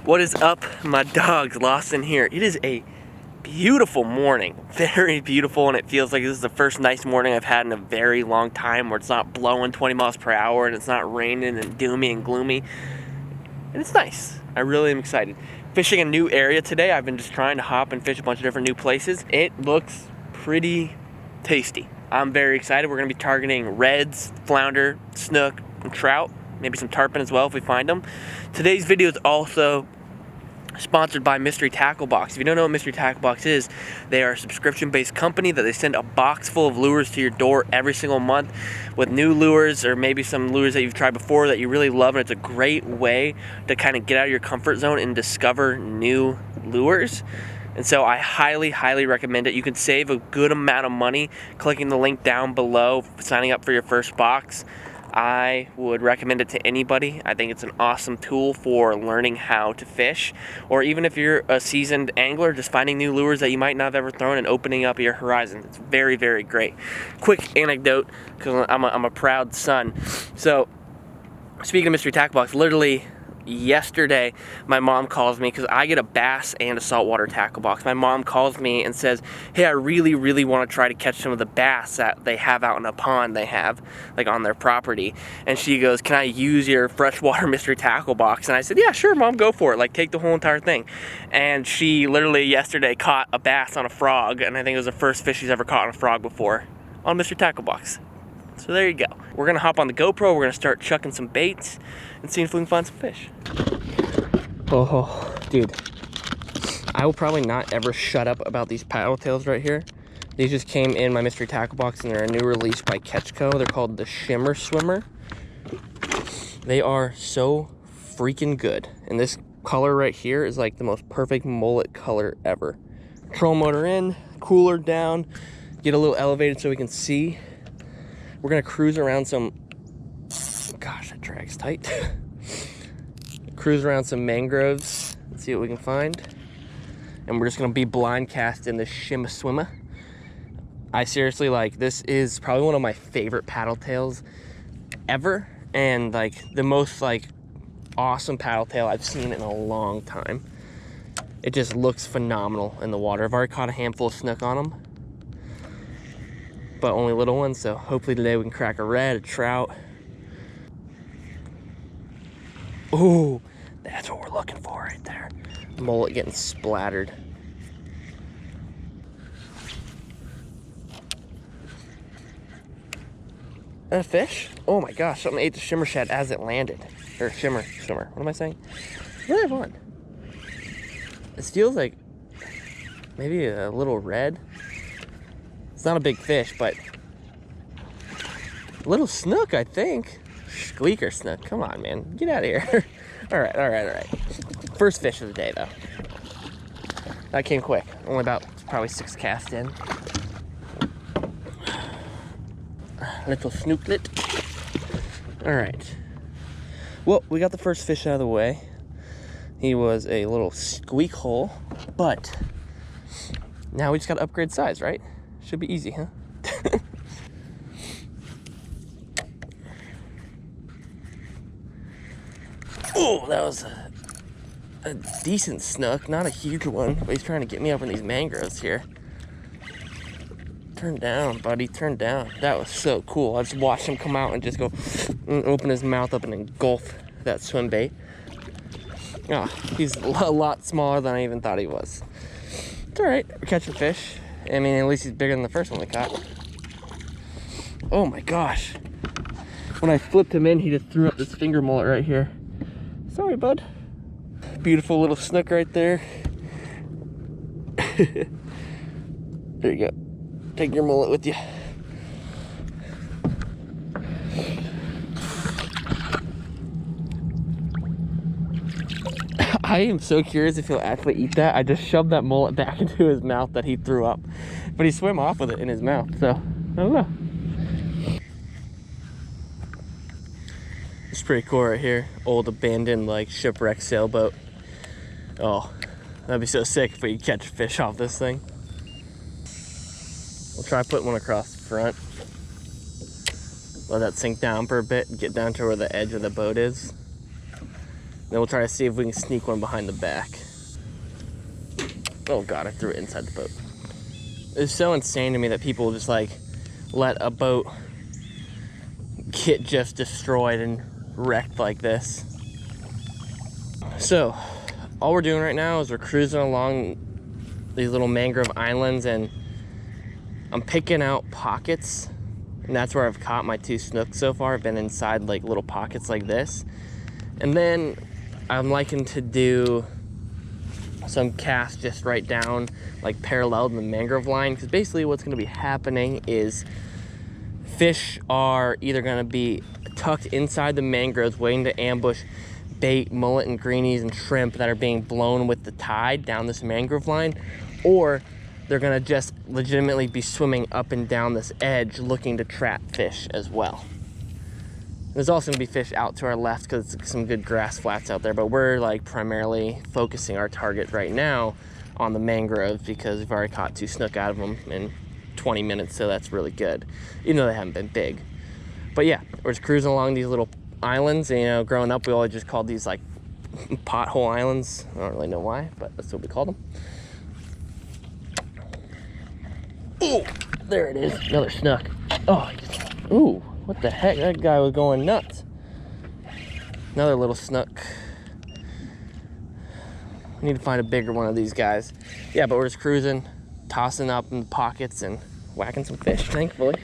What is up, my dogs lost in here? It is a beautiful morning, very beautiful, and it feels like this is the first nice morning I've had in a very long time where it's not blowing 20 miles per hour and it's not raining and doomy and gloomy, and it's nice. I really am excited. Fishing a new area today. I've been just trying to hop and fish a bunch of different new places. It looks pretty tasty. I'm very excited. We're going to be targeting reds, flounder, snook, and trout. Maybe some tarpon as well if we find them. Today's video is also sponsored by Mystery Tackle Box. If you don't know what Mystery Tackle Box is, they are a subscription-based company that they send a box full of lures to your door every single month with new lures or maybe some lures that you've tried before that you really love, and it's a great way to kind of get out of your comfort zone and discover new lures. And so I highly, highly recommend it. You can save a good amount of money clicking the link down below, signing up for your first box. I would recommend it to anybody. I think it's an awesome tool for learning how to fish, or even if you're a seasoned angler, just finding new lures that you might not have ever thrown and opening up your horizon. It's very, very great. Quick anecdote, because I'm a proud son. So, speaking of Mystery Tackle Box, literally yesterday my mom calls me because I get a bass and a saltwater tackle box. My mom calls me and says, hey, I really, really want to try to catch some of the bass that they have out in a pond they have like on their property. And she goes, can I use your freshwater Mystery Tackle Box? And I said, yeah, sure, Mom, go for it. Like, take the whole entire thing. And she literally yesterday caught a bass on a frog, and I think it was the first fish she's ever caught on a frog before on Mystery Tackle Box. So there you go. We're gonna hop on the GoPro, we're gonna start chucking some baits and see if we can find some fish. Oh, dude. I will probably not ever shut up about these paddle tails right here. These just came in my Mystery Tackle Box and they're a new release by Catchco. They're called the Shimmer Swimmer. They are so freaking good. And this color right here is like the most perfect mullet color ever. Control motor in, cooler down, get a little elevated so we can see. We're gonna cruise around some, gosh, that drag's tight. Cruise around some mangroves and see what we can find. And we're just gonna be blind casting this Shimmer Swimmer. I seriously, like, this is probably one of my favorite paddle tails ever. And like the most like awesome paddle tail I've seen in a long time. It just looks phenomenal in the water. I've already caught a handful of snook on them, but only little ones, so hopefully today we can crack a red, a trout. Ooh, that's what we're looking for right there. Mullet getting splattered. A fish? Oh my gosh, something ate the shimmer shad as it landed. Or shimmer, what am I saying? What do I have on? It feels like maybe a little red. It's not a big fish, but a little snook, I think. Squeaker snook. Come on, man. Get out of here. All right. First fish of the day, though. That came quick. Only about probably 6 casts in. Little snooklet. All right. Well, we got the first fish out of the way. He was a little squeak hole, but now we just got to upgrade size, right? Should be easy, huh? Oh, that was a decent snook, not a huge one, but he's trying to get me up in these mangroves here. Turn down, buddy, turn down. That was so cool. I just watched him come out and just go and open his mouth up and engulf that swim bait. Oh, he's a lot smaller than I even thought he was. It's all right, we're catching fish. I mean, at least he's bigger than the first one we caught. Oh my gosh. When I flipped him in, he just threw up this finger mullet right here. Sorry, bud. Beautiful little snook right there. There you go. Take your mullet with you. I am so curious if he'll actually eat that. I just shoved that mullet back into his mouth that he threw up. But he swam off with it in his mouth, so I don't know. It's pretty cool right here. Old abandoned like shipwreck sailboat. Oh, that'd be so sick if we could catch fish off this thing. We'll try putting one across the front. Let that sink down for a bit and get down to where the edge of the boat is. Then we'll try to see if we can sneak one behind the back. Oh God, I threw it inside the boat. It's so insane to me that people just like let a boat get just destroyed and wrecked like this. So all we're doing right now is we're cruising along these little mangrove islands, and I'm picking out pockets, and that's where I've caught my 2 snooks so far. I've been inside like little pockets like this. And then I'm liking to do some casts just right down, like parallel to the mangrove line, because basically what's going to be happening is fish are either going to be tucked inside the mangroves waiting to ambush bait, mullet, and greenies and shrimp that are being blown with the tide down this mangrove line, or they're going to just legitimately be swimming up and down this edge looking to trap fish as well. There's also going to be fish out to our left because it's some good grass flats out there, but we're like primarily focusing our target right now on the mangroves because we've already caught 2 snook out of them in 20 minutes, so that's really good, even though they haven't been big. But yeah, we're just cruising along these little islands. And, you know, growing up, we always just called these like pothole islands. I don't really know why, but that's what we called them. Oh, there it is, another snook. Oh, ooh. What the heck? That guy was going nuts. Another little snook. I need to find a bigger one of these guys. Yeah, but we're just cruising, tossing up in the pockets and whacking some fish, thankfully.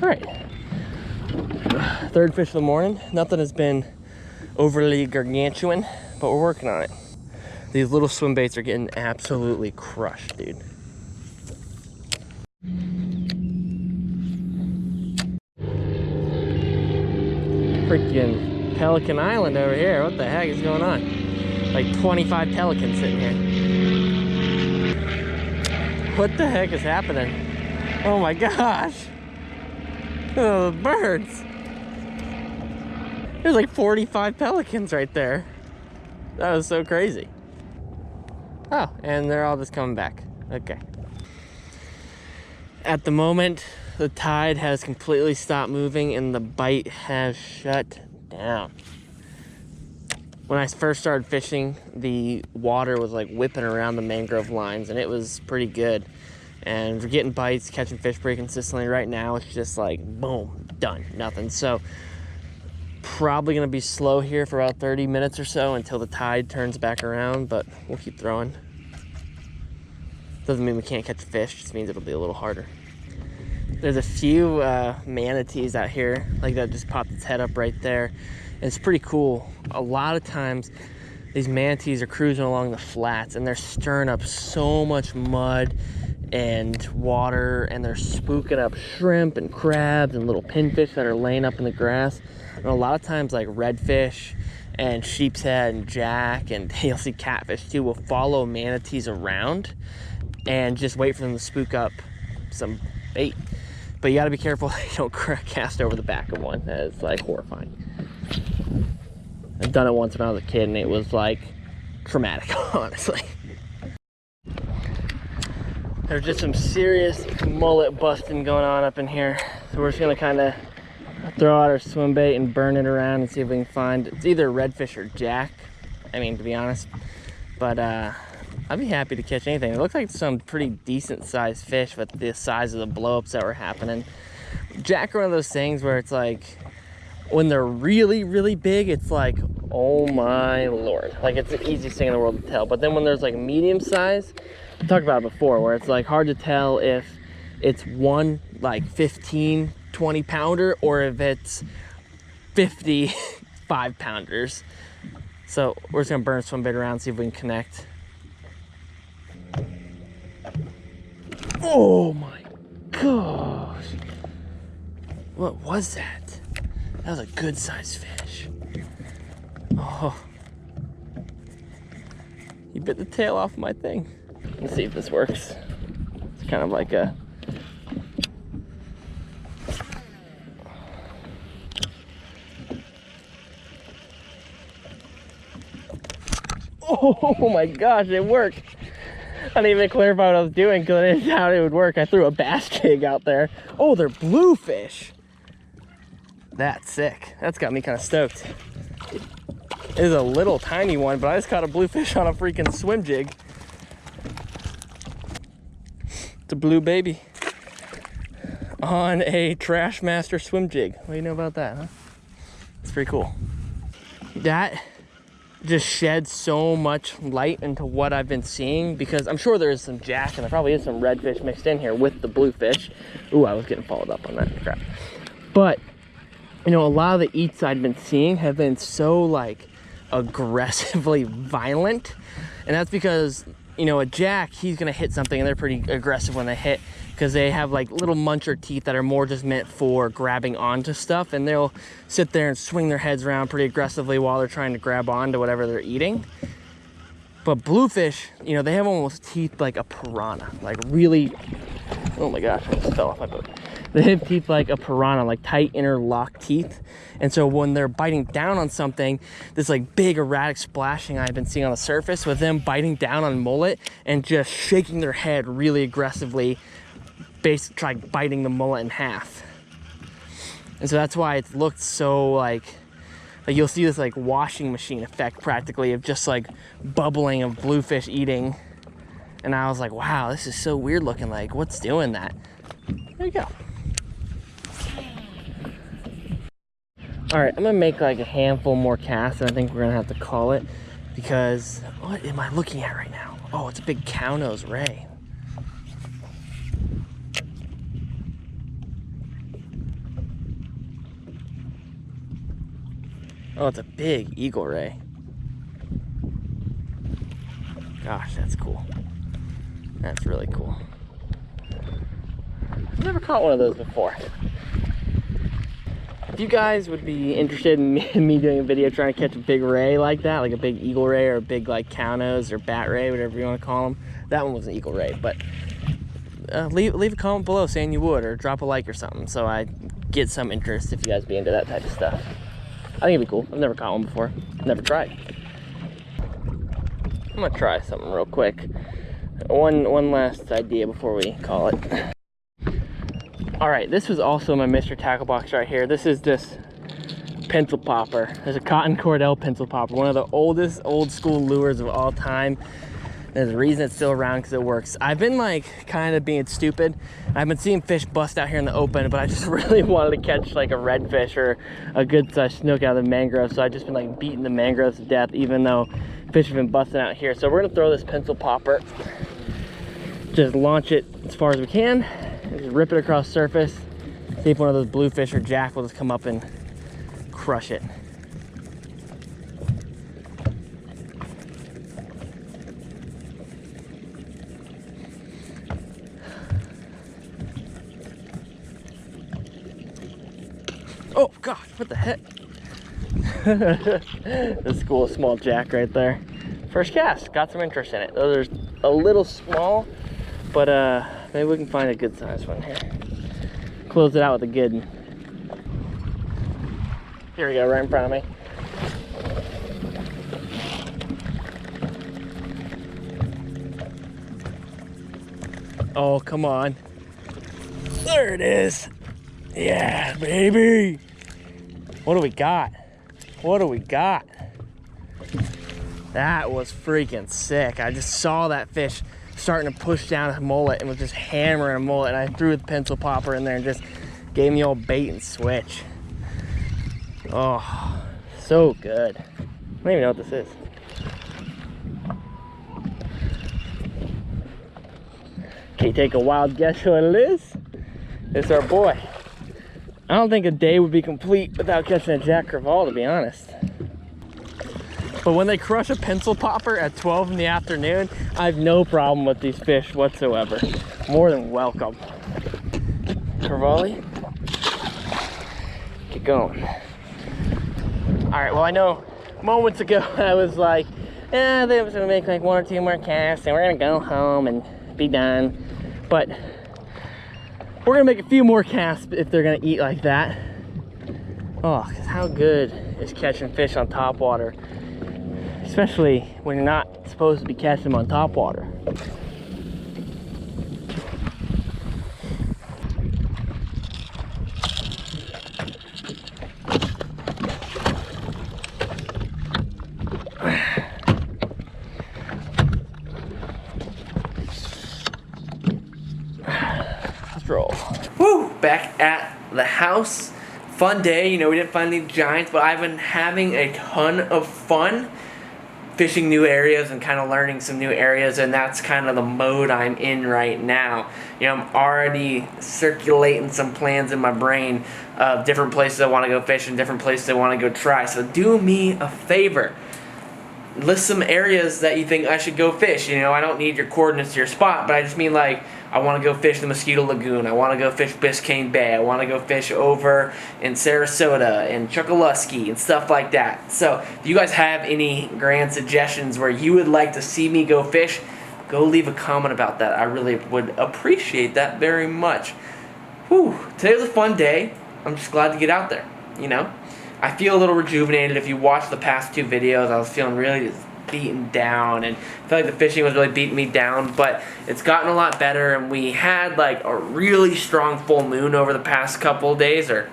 All right, 3rd fish of the morning. Nothing has been overly gargantuan, but we're working on it. These little swim baits are getting absolutely crushed, dude. Freaking Pelican Island over here. What the heck is going on? Like 25 pelicans sitting here. What the heck is happening? Oh my gosh. Oh, the birds. There's like 45 pelicans right there. That was so crazy. Oh, and they're all just coming back. Okay. At the moment, the tide has completely stopped moving and the bite has shut down. When I first started fishing, the water was like whipping around the mangrove lines and it was pretty good. And we're getting bites, catching fish pretty consistently. Right now, it's just like, boom, done, nothing. So probably gonna be slow here for about 30 minutes or so until the tide turns back around, but we'll keep throwing. Doesn't mean we can't catch fish, just means it'll be a little harder. There's a few manatees out here, like that just popped its head up right there. And it's pretty cool. A lot of times, these manatees are cruising along the flats and they're stirring up so much mud and water, and they're spooking up shrimp and crabs and little pinfish that are laying up in the grass. And a lot of times like redfish and sheep's head and jack, and you'll see catfish too, will follow manatees around and just wait for them to spook up some bait. But you got to be careful you don't cast over the back of one. It's like horrifying. I've done it once when I was a kid and it was like traumatic, honestly. There's just some serious mullet busting going on up in here. So we're just gonna kind of throw out our swim bait and burn it around and see if we can find, it's either redfish or jack, I mean, to be honest. But I'd be happy to catch anything. It looks like some pretty decent sized fish with the size of the blow-ups that were happening. Jack are one of those things where it's like, when they're really, really big, it's like, oh my Lord. Like, it's the easiest thing in the world to tell. But then when there's like medium size, I talked about it before, where it's like hard to tell if it's one like 15, 20 pounder or if it's 50 5-pounders. So we're just gonna burn swim bait around, see if we can connect. Oh my gosh. What was that? That was a good sized fish. Oh. He bit the tail off my thing. Let's see if this works. It's kind of like a Oh my gosh, it worked. I didn't even clarify what I was doing because I didn't know how it would work. I threw a bass jig out there. Oh, they're bluefish. That's sick. That's got me kind of stoked. It is a little tiny one, but I just caught a bluefish on a freaking swim jig. It's a blue baby on a Trash Master swim jig. What do you know about that, huh? It's pretty cool. That just sheds so much light into what I've been seeing, because I'm sure there is some jack and there probably is some redfish mixed in here with the bluefish. Ooh, I was getting followed up on that crap. But you know, a lot of the eats I've been seeing have been so like aggressively violent, and that's because, you know, a jack, he's gonna hit something and they're pretty aggressive when they hit, because they have like little muncher teeth that are more just meant for grabbing onto stuff, and they'll sit there and swing their heads around pretty aggressively while they're trying to grab onto whatever they're eating. But bluefish, you know, they have almost teeth like a piranha, like really, oh my gosh, I just fell off my boat. They have teeth like a piranha, like tight interlocked teeth. And so when they're biting down on something, this like big erratic splashing I've been seeing on the surface with them biting down on mullet and just shaking their head really aggressively, basically try biting the mullet in half. And so that's why it looked so like you'll see this like washing machine effect practically of just like bubbling of bluefish eating. And I was like, wow, this is so weird looking, like what's doing that? There you go. All right, I'm gonna make like a handful more casts, and I think we're gonna have to call it, because what am I looking at right now? Oh, it's a big cownose ray. Oh, it's a big eagle ray. Gosh, that's cool. That's really cool. I've never caught one of those before. If you guys would be interested in me doing a video trying to catch a big ray like that, like a big eagle ray or a big like cownose or bat ray, whatever you want to call them. That one was an eagle ray, but leave a comment below saying you would, or drop a like or something, so I get some interest if you guys be into that type of stuff. I think it'd be cool. I've never caught one before. Never tried. I'm gonna try something real quick. One last idea before we call it. All right, this was also my Mr. Tackle box right here. This is this pencil popper. There's a cotton cordell pencil popper, one of the oldest old school lures of all time. There's a reason it's still around, because it works. I've been like kind of being stupid. I've been seeing fish bust out here in the open, but I just really wanted to catch like a redfish or a good sized snook out of the mangrove. So I've just been like beating the mangroves to death, even though fish have been busting out here. So we're gonna throw this pencil popper, just launch it as far as we can, and just rip it across the surface. See if one of those bluefish or jack will just come up and crush it. Oh gosh, what the heck? That's cool, small jack right there. First cast, got some interest in it. Those are a little small, but maybe we can find a good size one here. Close it out with a good one. Here we go, right in front of me. Oh, come on. There it is. Yeah, baby. What do we got? What do we got? That was freaking sick. I just saw that fish starting to push down a mullet and was just hammering a mullet, and I threw the pencil popper in there and just gave me old bait and switch. Oh, so good. I don't even know what this is. Can you take a wild guess what it is? It's our boy. I don't think a day would be complete without catching a jack crevalle, to be honest. But when they crush a pencil popper at 12 in the afternoon, I have no problem with these fish whatsoever. More than welcome. Crevalle, get going. All right, well, I know moments ago I was like, I think I was gonna make like 1 or 2 more casts and we're gonna go home and be done. But we're gonna make a few more casts if they're gonna eat like that. Oh, 'cause how good is catching fish on Topwater? especially when you're not supposed to be catching them on top water. Let's roll. Woo! Back at the house. Fun day. You know, we didn't find any giants, but I've been having a ton of fun fishing new areas and kind of learning some new areas, and that's kind of the mode I'm in right now. You know, I'm already circulating some plans in my brain of different places I want to go fish and different places I want to go try. So do me a favor. List some areas that you think I should go fish. You know, I don't need your coordinates to your spot, but I just mean like, I want to go fish the Mosquito Lagoon. I want to go fish Biscayne Bay. I want to go fish over in Sarasota and Chokoloskee and stuff like that. So if you guys have any grand suggestions where you would like to see me go fish, go leave a comment about that. I really would appreciate that very much. Whew, today was a fun day. I'm just glad to get out there, you know. I feel a little rejuvenated. If you watched the past two videos, I was feeling really just beaten down, and I feel like the fishing was really beating me down, but it's gotten a lot better, and we had like a really strong full moon over the past couple of days, or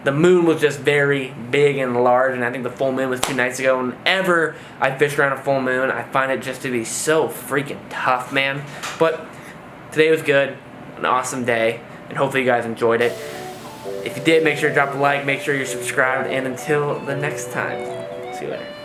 the moon was just very big and large, and I think the full moon was 2 nights ago. Whenever I fish around a full moon, I find it just to be so freaking tough, man. But today was good, an awesome day, and hopefully you guys enjoyed it. If you did, make sure to drop a like, make sure you're subscribed, and until the next time, see you later.